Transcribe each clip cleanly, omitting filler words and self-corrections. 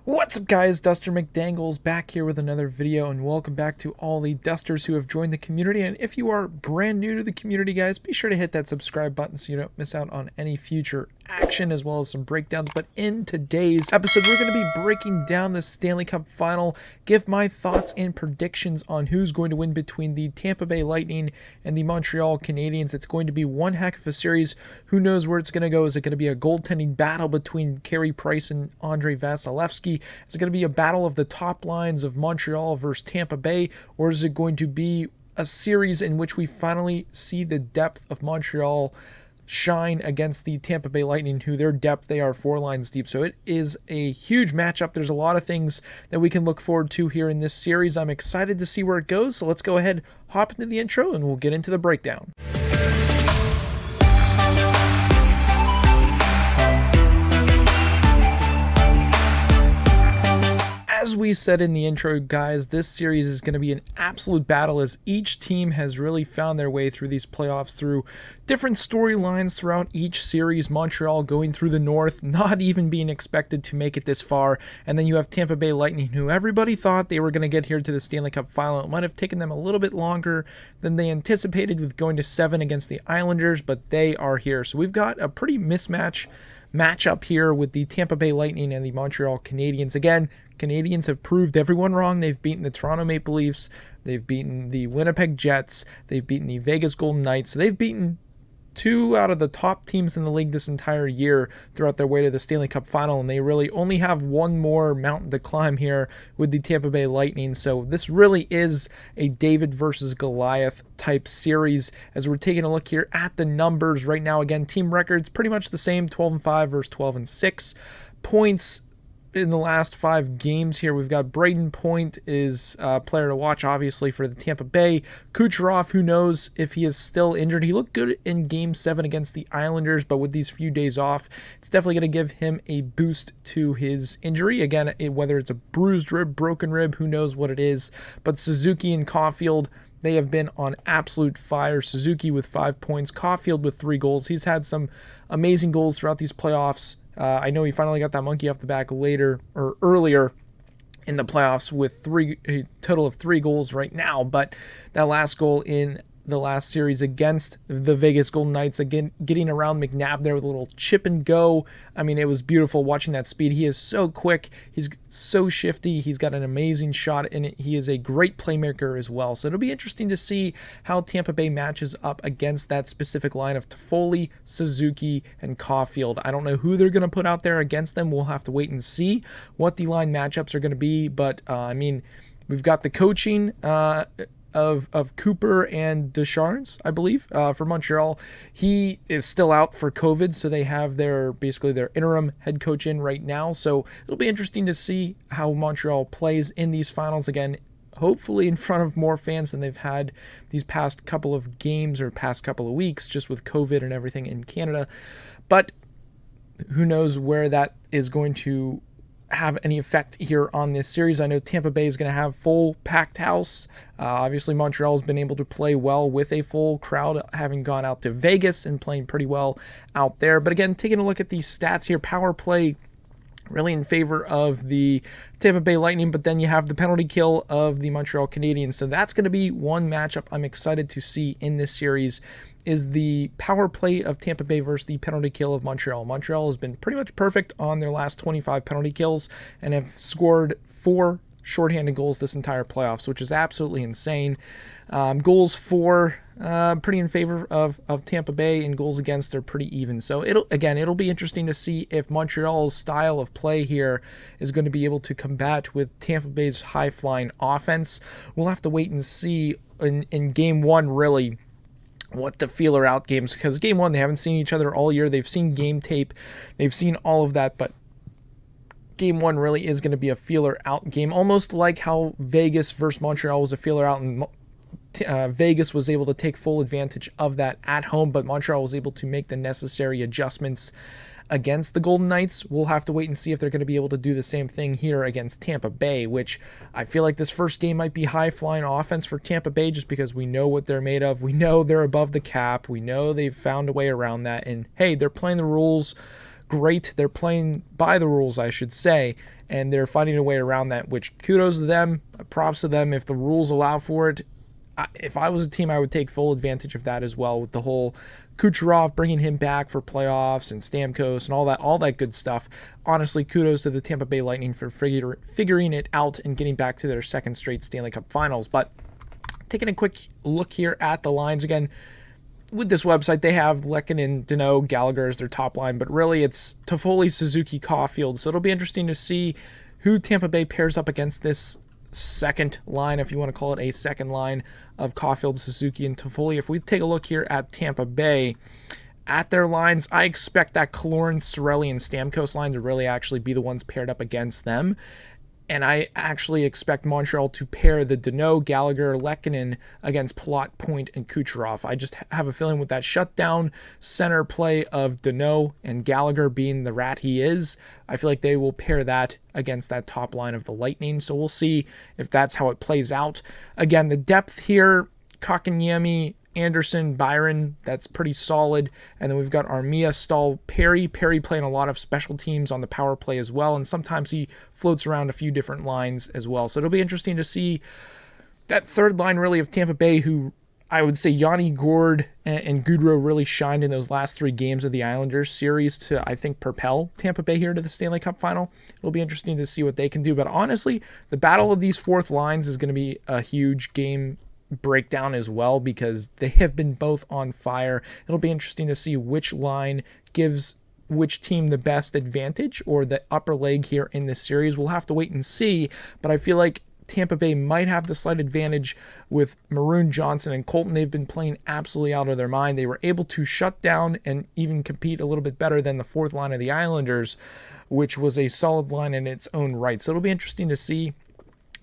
What's up guys, Duster McDangles back here with another video, and welcome back to all the Dusters who have joined the community. And if you are brand new to the community, guys, be sure to hit that subscribe button so you don't miss out on any future action as well as some breakdowns. But in today's episode, we're going to be breaking down the Stanley Cup Final, give my thoughts and predictions on who's going to win between the Tampa Bay Lightning and the Montreal Canadiens. It's going to be one heck of a series. Who knows where it's going to go? Is it going to be a goaltending battle between Carey Price and Andrei Vasilevsky? Is it going to be a battle of the top lines of Montreal versus Tampa Bay? Or is it going to be a series in which we finally see the depth of Montreal shine against the Tampa Bay Lightning, who their depth, they are 4 lines deep? So it is a huge matchup. There's a lot of things that we can look forward to here in this series. I'm excited to see where it goes. So let's go ahead, hop into the intro, and we'll get into the breakdown. As we said in the intro, guys, this series is going to be an absolute battle as each team has really found their way through these playoffs through different storylines throughout each series. Montreal going through the North, not even being expected to make it this far. And then you have Tampa Bay Lightning, who everybody thought they were going to get here to the Stanley Cup Final. It might have taken them a little bit longer than they anticipated with going to 7 against the Islanders, but they are here. So we've got a pretty matchup here with the Tampa Bay Lightning and the Montreal Canadiens. Again, Canadiens have proved everyone wrong. They've beaten the Toronto Maple Leafs, they've beaten the Winnipeg Jets, they've beaten the Vegas Golden Knights. They've beaten 2 out of the top teams in the league this entire year throughout their way to the Stanley Cup Final, and they really only have one more mountain to climb here with the Tampa Bay Lightning. So this really is a David versus Goliath type series as we're taking a look here at the numbers right now. Again, team records pretty much the same, 12-5 versus 12-6. Points in the last 5 games here, we've got Braden Point is a player to watch, obviously, for the Tampa Bay. Kucherov, who knows if he is still injured. He looked good in Game 7 against the Islanders, but with these few days off, it's definitely going to give him a boost to his injury. Again, whether it's a bruised rib, broken rib, who knows what it is. But Suzuki and Caulfield, they have been on absolute fire. Suzuki with 5 points, Caulfield with 3 goals. He's had some amazing goals throughout these playoffs. I know he finally got that monkey off the back earlier in the playoffs with a total of 3 goals right now. But that last goal in the last series against the Vegas Golden Knights, again, getting around McNabb there with a little chip and go. I mean, it was beautiful watching that speed. He is so quick. He's so shifty. He's got an amazing shot in it. He is a great playmaker as well. So it'll be interesting to see how Tampa Bay matches up against that specific line of Toffoli, Suzuki, and Caulfield. I don't know who they're going to put out there against them. We'll have to wait and see what the line matchups are going to be. But, I mean, we've got the coaching of Cooper and Descharnes, I believe, for Montreal. He is still out for COVID, so they have basically their interim head coach in right now. So it'll be interesting to see how Montreal plays in these finals again, hopefully in front of more fans than they've had these past couple of games or past couple of weeks, just with COVID and everything in Canada. But who knows where that is going to have any effect here on this series. I know Tampa Bay is going to have full packed house. Obviously, Montreal has been able to play well with a full crowd, having gone out to Vegas and playing pretty well out there. But again, taking a look at these stats here, power play really in favor of the Tampa Bay Lightning, but then you have the penalty kill of the Montreal Canadiens. So that's going to be one matchup I'm excited to see in this series, is the power play of Tampa Bay versus the penalty kill of Montreal. Montreal has been pretty much perfect on their last 25 penalty kills and have scored 4 shorthanded goals this entire playoffs, which is absolutely insane. Goals for pretty in favor of Tampa Bay, and goals against are pretty even. So it'll be interesting to see if Montreal's style of play here is going to be able to combat with Tampa Bay's high-flying offense. We'll have to wait and see in Game 1, really, what the feeler out games, because Game 1 they haven't seen each other all year. They've seen game tape, they've seen all of that, but Game 1 really is going to be a feeler out game, almost like how Vegas versus Montreal was a feeler out, and Vegas was able to take full advantage of that at home, but Montreal was able to make the necessary adjustments against the Golden Knights. We'll have to wait and see if they're going to be able to do the same thing here against Tampa Bay, which I feel like this first game might be high-flying offense for Tampa Bay just because we know what they're made of. We know they're above the cap. We know they've found a way around that. And, hey, they're playing the rules great. They're playing by the rules, I should say, and they're finding a way around that, which kudos to them, props to them. If the rules allow for it, if I was a team, I would take full advantage of that as well, with the whole Kucherov, bringing him back for playoffs, and Stamkos and all that good stuff. Honestly, kudos to the Tampa Bay Lightning for figuring it out and getting back to their second straight Stanley Cup Finals. But taking a quick look here at the lines again, with this website, they have Lehkonen, Danault, Gallagher as their top line, but really it's Toffoli, Suzuki, Caulfield. So it'll be interesting to see who Tampa Bay pairs up against this second line, if you want to call it a second line of Caulfield, Suzuki, and Toffoli. If we take a look here at Tampa Bay, at their lines, I expect that Killorn, Cirelli, and Stamkos line to really actually be the ones paired up against them. And I actually expect Montreal to pair the Danault, Gallagher, Lehkonen against Palat, Point, and Kucherov. I just have a feeling with that shutdown center play of Danault and Gallagher being the rat he is, I feel like they will pair that against that top line of the Lightning. So we'll see if that's how it plays out. Again, the depth here, Kotkaniemi, Anderson, Byron, that's pretty solid. And then we've got Armia, Stahl, Perry playing a lot of special teams on the power play as well. And sometimes he floats around a few different lines as well. So it'll be interesting to see that third line really of Tampa Bay, who I would say Yanni Gourde and Gaudreau really shined in those last 3 games of the Islanders series to, I think, propel Tampa Bay here to the Stanley Cup Final. It'll be interesting to see what they can do. But honestly, the battle of these fourth lines is going to be a huge game breakdown as well, because they have been both on fire. It'll be interesting to see which line gives which team the best advantage or the upper leg here in this series. We'll have to wait and see, but I feel like Tampa Bay might have the slight advantage with Maroon, Johnson, and Colton. They've been playing absolutely out of their mind. They were able to shut down and even compete a little bit better than the fourth line of the Islanders, which was a solid line in its own right. So it'll be interesting to see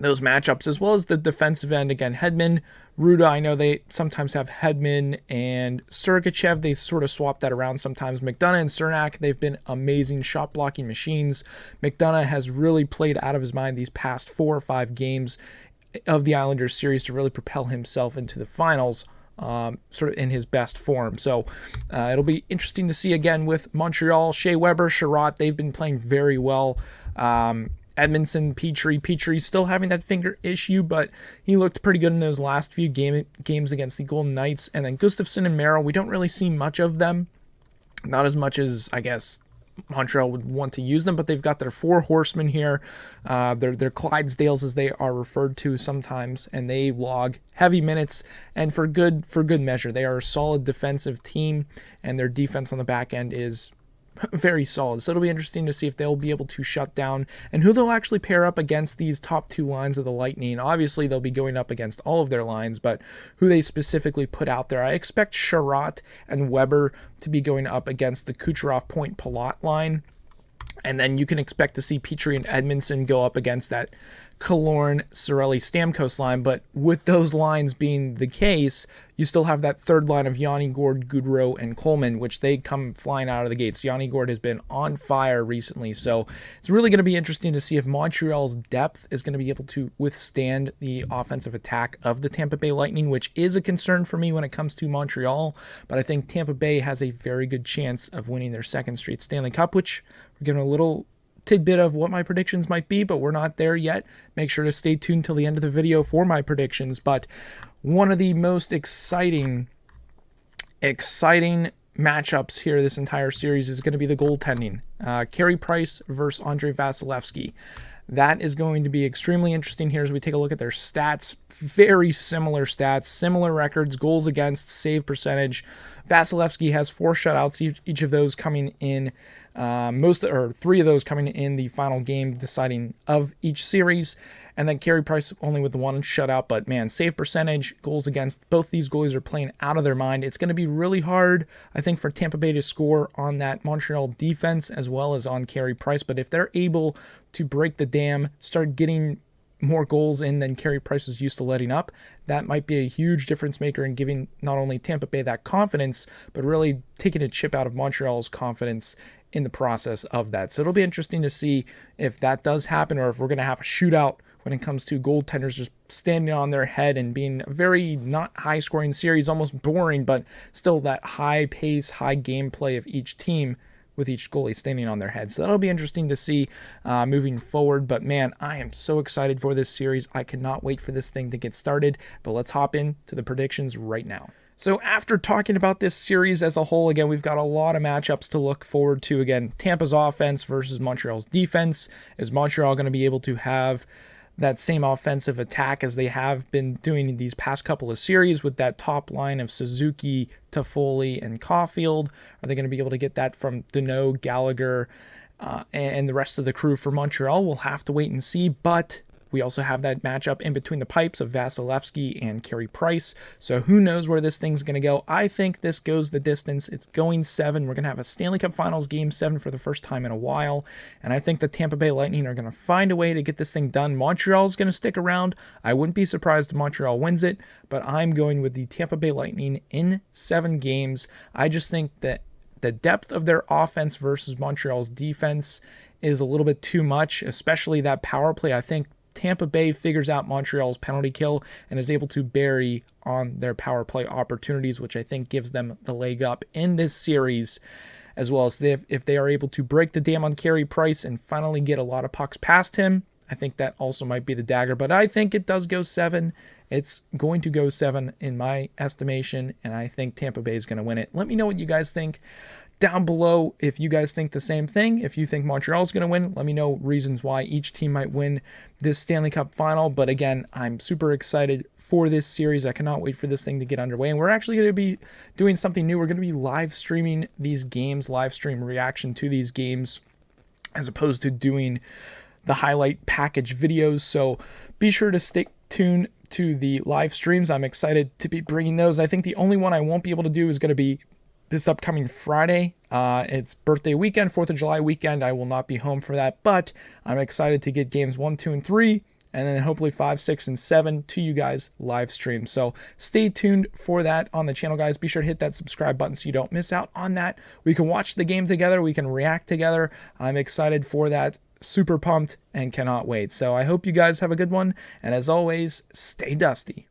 those matchups, as well as the defensive end. Again, Hedman, Ruda, I know they sometimes have Hedman and Sergachev. They sort of swap that around sometimes. McDonough and Cernak, they've been amazing shot blocking machines. McDonough has really played out of his mind these past 4 or 5 games of the Islanders series to really propel himself into the finals, sort of in his best form. So it'll be interesting to see again with Montreal. Shea Weber, Sherratt, they've been playing very well. Edmondson, Petrie still having that finger issue, but he looked pretty good in those last few games against the Golden Knights. And then Gustafsson and Merrill, we don't really see much of them. Not as much as, I guess, Montreal would want to use them, but they've got their 4 horsemen here. They're Clydesdales, as they are referred to sometimes, and they log heavy minutes, and for good measure. They are a solid defensive team, and their defense on the back end is very solid. So it'll be interesting to see if they'll be able to shut down and who they'll actually pair up against these top 2 lines of the Lightning. Obviously, they'll be going up against all of their lines, but who they specifically put out there. I expect Sherratt and Weber to be going up against the Kucherov, Point, Palat line. And then you can expect to see Petrie and Edmondson go up against that Killorn, Cirelli, Stamkos line. But with those lines being the case, you still have that third line of Yanni Gourde, Gaudreau, and Coleman, which they come flying out of the gates. Yanni Gourde has been on fire recently, so it's really going to be interesting to see if Montreal's depth is going to be able to withstand the offensive attack of the Tampa Bay Lightning, which is a concern for me when it comes to Montreal. But I think Tampa Bay has a very good chance of winning their second straight Stanley Cup, which we're giving a little tidbit of what my predictions might be, but we're not there yet. Make sure to stay tuned till the end of the video for my predictions. But one of the most exciting matchups here this entire series is going to be the goaltending. Carey Price versus Andrei Vasilevsky. That is going to be extremely interesting here as we take a look at their stats. Very similar stats, similar records, goals against, save percentage. Vasilevsky has 4 shutouts, each of those coming in, 3 of those coming in the final game deciding of each series. And then Carey Price only with the 1 shutout, but man, save percentage, goals against, both these goalies are playing out of their mind. It's going to be really hard, I think, for Tampa Bay to score on that Montreal defense as well as on Carey Price. But if they're able to break the dam, start getting more goals in than Carey Price is used to letting up, that might be a huge difference maker in giving not only Tampa Bay that confidence, but really taking a chip out of Montreal's confidence in the process of that. So it'll be interesting to see if that does happen, or if we're going to have a shootout when it comes to goaltenders just standing on their head and being a very not high-scoring series, almost boring, but still that high pace, high gameplay of each team with each goalie standing on their head. So that'll be interesting to see moving forward. But man, I am so excited for this series. I cannot wait for this thing to get started. But let's hop into the predictions right now. So after talking about this series as a whole, again, we've got a lot of matchups to look forward to. Again, Tampa's offense versus Montreal's defense. Is Montreal going to be able to have that same offensive attack as they have been doing in these past couple of series with that top line of Suzuki, Toffoli, and Caulfield? Are they going to be able to get that from Deneau, Gallagher, and the rest of the crew for Montreal? We'll have to wait and see, but we also have that matchup in between the pipes of Vasilevsky and Carey Price. So who knows where this thing's going to go. I think this goes the distance. It's going 7. We're going to have a Stanley Cup Finals Game 7 for the first time in a while. And I think the Tampa Bay Lightning are going to find a way to get this thing done. Montreal's going to stick around. I wouldn't be surprised if Montreal wins it, but I'm going with the Tampa Bay Lightning in 7 games. I just think that the depth of their offense versus Montreal's defense is a little bit too much, especially that power play. I think Tampa Bay figures out Montreal's penalty kill and is able to bury on their power play opportunities, which I think gives them the leg up in this series, as well as if they are able to break the dam on Carey Price and finally get a lot of pucks past him. I think that also might be the dagger, but I think it does go 7. It's going to go 7 in my estimation, and I think Tampa Bay is going to win it. Let me know what you guys think down below if you guys think the same thing. If you think Montreal is going to win, let me know reasons why each team might win this Stanley Cup Final. But again, I'm super excited for this series. I cannot wait for this thing to get underway. And we're actually going to be doing something new. We're going to be live streaming these games, live stream reaction to these games, as opposed to doing the highlight package videos. So be sure to stay tuned to the live streams. I'm excited to be bringing those. I think the only one I won't be able to do is going to be this upcoming Friday. It's birthday weekend, 4th of July weekend. I will not be home for that, but I'm excited to get games 1, 2, and 3, and then hopefully 5, 6, and 7 to you guys live stream. So stay tuned for that on the channel, guys. Be sure to hit that subscribe button so you don't miss out on that. We can watch the game together. We can react together. I'm excited for that. Super pumped and cannot wait. So I hope you guys have a good one. And as always, stay dusty.